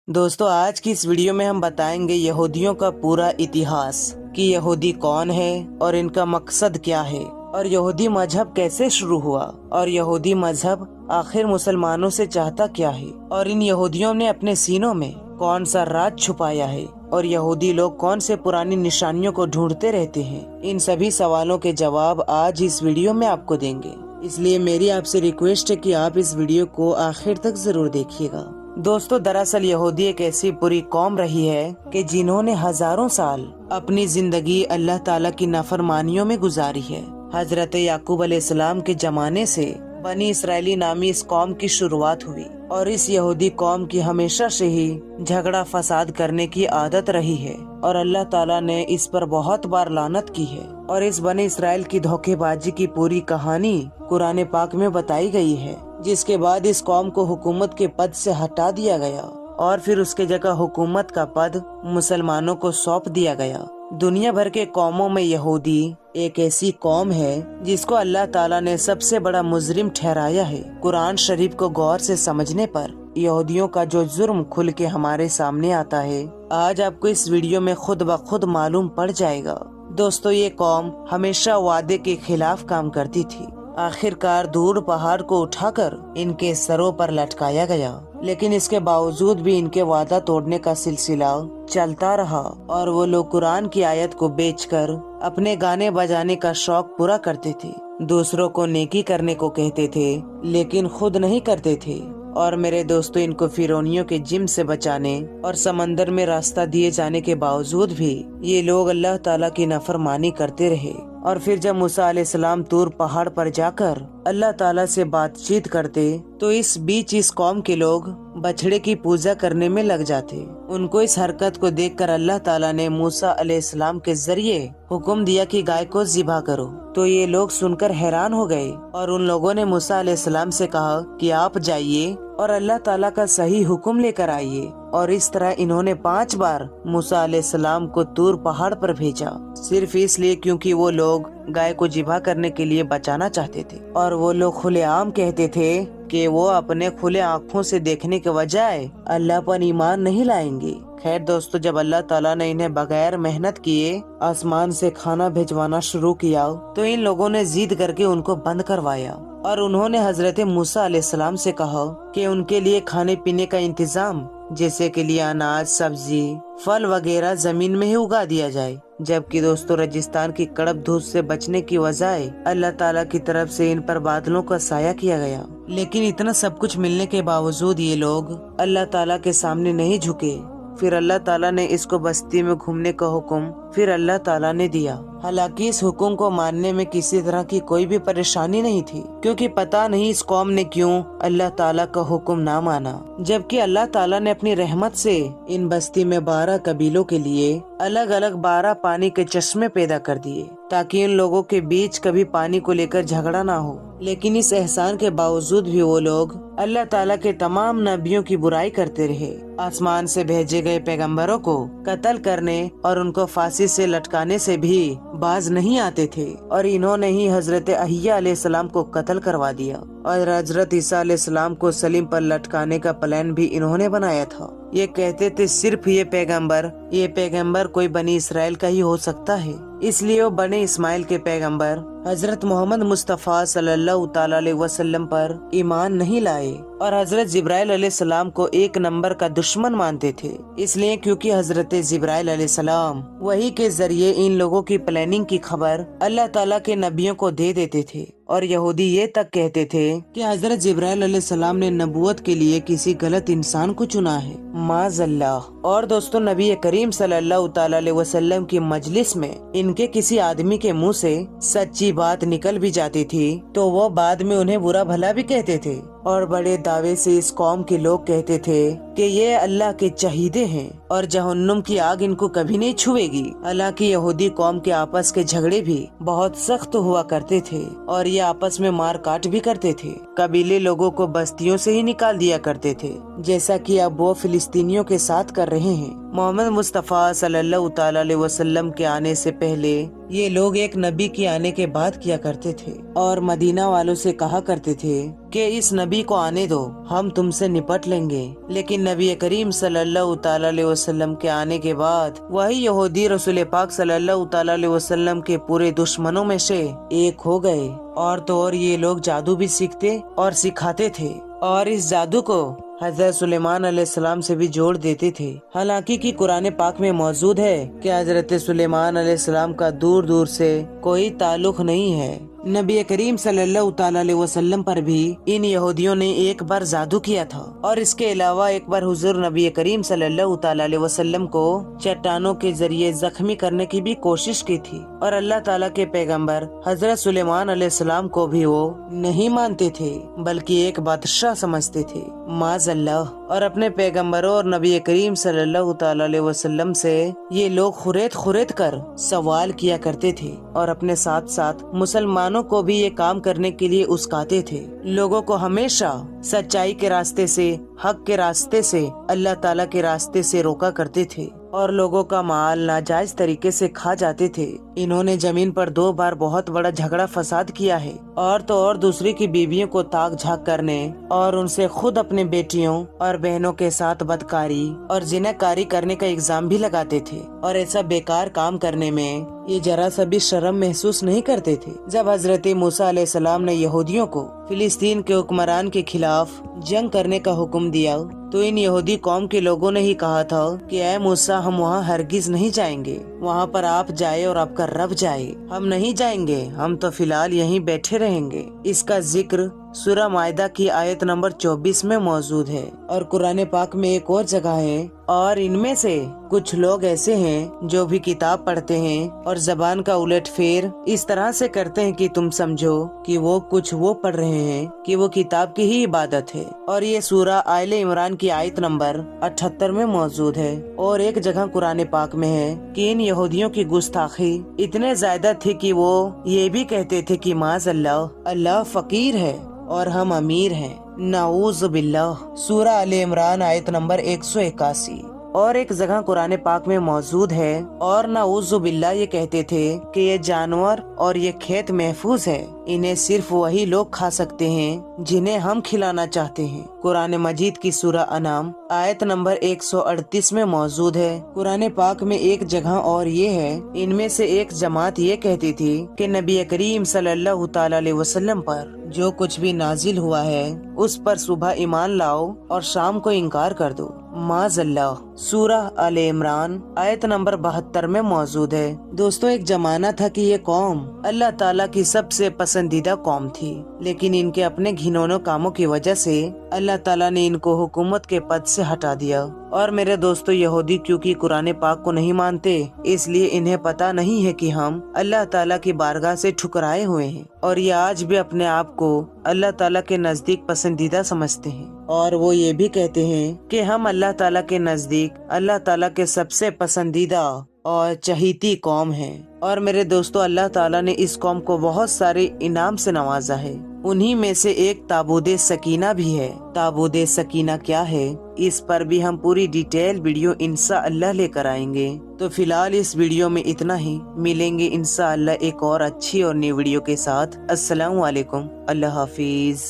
दोस्तों, आज की इस वीडियो में हम बताएंगे यहूदियों का पूरा इतिहास कि यहूदी कौन है और इनका मकसद क्या है और यहूदी मजहब कैसे शुरू हुआ और यहूदी मजहब आखिर मुसलमानों से चाहता क्या है और इन यहूदियों ने अपने सीनों में कौन सा राज छुपाया है और यहूदी लोग कौन से पुरानी निशानियों को ढूंढते रहते हैं। इन सभी सवालों के जवाब आज इस वीडियो में आपको देंगे, इसलिए मेरी आपसे रिक्वेस्ट है कि आप इस वीडियो को आखिर तक जरूर देखिएगा। दोस्तों, दरअसल यहूदी एक ऐसी पूरी कौम रही है कि जिन्होंने हजारों साल अपनी जिंदगी अल्लाह ताला की नाफरमानियों में गुजारी है। हजरत याकूब अलैहिस्सलाम के जमाने से बनी इसराइली नामी इस कौम की शुरुआत हुई और इस यहूदी कौम की हमेशा से ही झगड़ा फसाद करने की आदत रही है और अल्लाह ताला ने इस पर बहुत बार लानत की है। और इस बनी इसराइल की धोखेबाजी की पूरी कहानी कुरान पाक में बताई गई है, जिसके बाद इस कौम को हुकूमत के पद से हटा दिया गया और फिर उसके जगह हुकूमत का पद मुसलमानों को सौंप दिया गया। दुनिया भर के कौमों में यहूदी एक ऐसी कौम है जिसको अल्लाह ताला ने सबसे बड़ा मुजरिम ठहराया है। कुरान शरीफ को गौर से समझने पर यहूदियों का जो जुर्म खुल के हमारे सामने आता है, आज आपको इस वीडियो में खुद ब खुद मालूम पड़ जाएगा। दोस्तों, ये कौम हमेशा वादे के खिलाफ काम करती थी। आखिरकार दूर पहाड़ को उठाकर इनके सरों पर लटकाया गया, लेकिन इसके बावजूद भी इनके वादा तोड़ने का सिलसिला चलता रहा और वो लोग कुरान की आयत को बेचकर अपने गाने बजाने का शौक पूरा करते थे। दूसरों को नेकी करने को कहते थे लेकिन खुद नहीं करते थे। और मेरे दोस्तों, इनको फिरौनियों के जिम से बचाने और समंदर में रास्ता दिए जाने के बावजूद भी ये लोग अल्लाह ताला की नाफरमानी करते रहे। और फिर जब मूसा अलैहिस्सलाम तूर पहाड़ पर जाकर अल्लाह ताला से बातचीत करते तो इस बीच इस कौम के लोग बछड़े की पूजा करने में लग जाते। उनको इस हरकत को देखकर अल्लाह ताला ने मूसा अलैहिस्सलाम के जरिए हुक्म दिया कि गाय को ज़िबा करो। तो ये लोग सुनकर हैरान हो गए और उन लोगों ने मूसा अलैहिस्सलाम से कहा कि आप जाइए और अल्लाह ताला का सही हुक्म लेकर आइए। और इस तरह इन्होंने 5 बार मूसा अलैहिस्सलाम को तूर पहाड़ पर भेजा, सिर्फ इसलिए क्योंकि वो लोग गाय को ज़िबा करने के लिए बचाना चाहते थे। और वो लोग खुलेआम कहते थे कि वो अपने खुले आँखों से देखने के बजाय अल्लाह पर ईमान नहीं लाएंगे। खैर दोस्तों, जब अल्लाह ताला ने इन्हें बगैर मेहनत किए आसमान से खाना भिजवाना शुरू किया तो इन लोगों ने जिद करके उनको बंद करवाया और उन्होंने हजरत मूसा अलैहिस्सलाम से कहा कि उनके लिए खाने पीने का इंतजाम, जैसे के लिए अनाज, सब्जी, फल वगैरह जमीन में ही उगा दिया जाए। जबकि दोस्तों, राजस्थान की कड़क धूप से बचने की वजह अल्लाह ताला की तरफ से इन पर बादलों का साया किया गया। लेकिन इतना सब कुछ मिलने के बावजूद ये लोग अल्लाह ताला के सामने नहीं झुके। फिर अल्लाह ताला ने इसको बस्ती में घूमने का हुक्म फिर अल्लाह ताला ने दिया। हालांकि इस हुक्म को मानने में किसी तरह की कोई भी परेशानी नहीं थी, क्योंकि पता नहीं इस कौम ने क्यों अल्लाह ताला का हुक्म ना माना। जबकि अल्लाह ताला ने अपनी रहमत से इन बस्ती में 12 कबीलों के लिए अलग अलग 12 पानी के चश्मे पैदा कर दिए ताकि इन लोगों के बीच कभी पानी को लेकर झगड़ा ना हो। लेकिन इस एहसान के बावजूद भी वो लोग अल्लाह ताला के तमाम नबियों की बुराई करते रहे। आसमान से भेजे गए पैगंबरों को कत्ल करने और उनको फांसी से लटकाने से भी बाज नहीं आते थे और इन्होंने ही हजरत अहिया अलैहिस्सलाम को कत्ल करवा दिया और हजरत ईसा अलैहिस्सलाम को सलीम पर लटकाने का प्लान भी इन्होंने बनाया था। ये कहते थे सिर्फ ये पैगंबर कोई बनी इसराइल का ही हो सकता है, इसलिए वो बने इस्माइल के पैगंबर हजरत मोहम्मद मुस्तफ़ा सल्लल्लाहु ताला अलैहि वसल्लम पर ईमान नहीं लाए और हजरत जिब्राइल अलैहिस्सलाम को एक नंबर का दुश्मन मानते थे। इसलिए क्योंकि हजरत जिब्राइल अलैहिस्सलाम वही के जरिए इन लोगों की प्लानिंग की खबर अल्लाह ताला के नबियों को दे देते थे। और यहूदी ये तक कहते थे कि हजरत जिब्राइल अलैहिस्सलाम ने नबूवत के लिए किसी गलत इंसान को चुना है, माज़अल्लाह। और दोस्तों, नबी करीम सल्लल्लाहु ताला अलैहि वसल्लम की मजलिस में इनके किसी आदमी के मुंह से सच्ची बात निकल भी जाती थी तो वो बाद में उन्हें बुरा भला भी कहते थे और बड़े दावे से इस कौम के लोग कहते थे कि ये अल्लाह के चहीदे हैं और जहन्नुम की आग इनको कभी नहीं छुएगी। हालांकि यहूदी कौम के आपस के झगड़े भी बहुत सख्त हुआ करते थे और ये आपस में मार काट भी करते थे। कबीले लोगों को बस्तियों से ही निकाल दिया करते थे, जैसा कि अब वो फिलिस्तीनियों के साथ कर रहे हैं। मोहम्मद मुस्तफ़ा सल्लल्लाहु ताला अलैहि वसल्लम के आने से पहले ये लोग एक नबी के आने के बाद किया करते थे और मदीना वालों से कहा करते थे कि इस नबी को आने दो, हम तुमसे निपट लेंगे। लेकिन लेकिन नबी करीम सल्लल्लाहु ताला अलैहि वसल्लम के आने के बाद वही यहूदी रसूल पाक सल्लल्लाहु ताला अलैहि वसल्लम के पूरे दुश्मनों में से एक हो गए। और तो और ये लोग जादू भी सीखते और सिखाते थे और इस जादू को हजरत सुलेमान अलैहिस्सलाम से भी जोड़ देते थे। हालांकि कि कुरान पाक में मौजूद है कि हजरत सुलेमान अलैहिस्सलाम का दूर दूर से कोई ताल्लुक नहीं है। नबी करीम सल्लल्लाहु ताला अलैहि वसल्लम पर भी इन यहूदियों ने एक बार जादू किया था और इसके अलावा एक बार हुजूर नबी करीम सल्लल्लाहु ताला अलैहि वसल्लम को चट्टानों के जरिए जख्मी करने की भी कोशिश की थी और अल्लाह ताला के पैगंबर हजरत सुलेमान अलैहिस्सलाम को भी वो नहीं मानते थे बल्कि एक बादशाह समझते थे माज़अल्लाह। और अपने पैगंबरों और नबी करीम सल्लल्लाहु ताला अलैहि वसल्लम से ये लोग खुरेद कर सवाल किया करते थे और अपने साथ साथ मुसलमानों को भी ये काम करने के लिए उस्काते थे। लोगों को हमेशा सच्चाई के रास्ते से, हक के रास्ते से, अल्लाह ताला के रास्ते से रोका करते थे और लोगों का माल नाजायज तरीके से खा जाते थे। इन्होंने जमीन पर 2 बार बहुत बड़ा झगड़ा फसाद किया है और तो और दूसरी की बीवियों को ताक झाक करने और उनसे खुद अपने बेटियों और बहनों के साथ बदकारी और जिनाकारी करने का इल्जाम भी लगाते थे। और ऐसा बेकार काम करने में ये जरा सा भी शर्म महसूस नहीं करते थे। जब हजरत मूसा अलैहिस्सलाम ने यहूदियों को फिलिस्तीन के हुक्मरान के खिलाफ जंग करने का हुक्म दिया तो इन यहूदी कौम के लोगों ने ही कहा था कि ऐ मूसा, हम वहाँ हरगिज नहीं जाएंगे, वहाँ पर आप जाए और आपका रब जाए, हम नहीं जाएंगे, हम तो फिलहाल यहीं बैठे रहेंगे। इसका जिक्र सूरह माइदा की आयत नंबर 24 में मौजूद है और कुरान पाक में एक और जगह है। और इनमें से कुछ लोग ऐसे हैं जो भी किताब पढ़ते हैं और जबान का उलट फेर इस तरह से करते हैं कि तुम समझो कि वो कुछ वो पढ़ रहे हैं कि वो किताब की ही इबादत है। और ये सूरह आले इमरान की आयत नंबर 78 में मौजूद है। और एक जगह कुरान पाक में है कि इन यहूदियों की गुस्ताखी इतने ज्यादा थी कि वो ये भी कहते थे कि माज़अल्लाह, अल्लाह फकीर है और हम अमीर हैं। नाऊज़ बिल्लाह। सूरह आले इमरान आयत नंबर 181। और एक जगह कुरान पाक में मौजूद है और नाऊज़ बिल्लाह ये कहते थे कि ये जानवर और ये खेत महफूज है, इन्हें सिर्फ वही लोग खा सकते हैं जिन्हें हम खिलाना चाहते हैं। कुरान मजीद की सूरह अनाम आयत नंबर 138 में मौजूद है। कुरान पाक में एक जगह और ये है, इनमें से एक जमात ये कहती थी कि नबी करीम सल्लल्लाहु ताला अलैहि वसल्लम पर जो कुछ भी नाजिल हुआ है उस पर सुबह ईमान लाओ और शाम को इनकार कर दो। माज़अल्लाह। सूरह आले इमरान आयत नंबर 72 में मौजूद है। दोस्तों, एक जमाना था कि ये कौम अल्लाह ताला की सबसे पसंदीदा कौम थी, लेकिन इनके अपने घिनौने कामों की वजह से अल्लाह ताला ने इनको हुकूमत के पद से हटा दिया। और मेरे दोस्तों, यहूदी क्योंकि कुरान पाक को नहीं मानते, इसलिए इन्हें पता नहीं है कि हम अल्लाह ताला की बारगाह से ठुकराए हुए हैं और ये आज भी अपने आप को अल्लाह ताला के नजदीक पसंदीदा समझते हैं। और वो ये भी कहते हैं कि हम अल्लाह ताला के नजदीक अल्लाह ताला के सबसे पसंदीदा और चहीती कौम है। और मेरे दोस्तों, अल्लाह ताला ने इस कौम को बहुत सारे इनाम से नवाजा है। उन्हीं में से एक ताबूदे सकीना भी है। ताबूदे सकीना क्या है, इस पर भी हम पूरी डिटेल वीडियो इंशाअल्लाह लेकर आएंगे। तो फिलहाल इस वीडियो में इतना ही। मिलेंगे इंशाअल्लाह एक और अच्छी और नई वीडियो के साथ। अस्सलाम वालेकुम, अल्लाह हाफिज।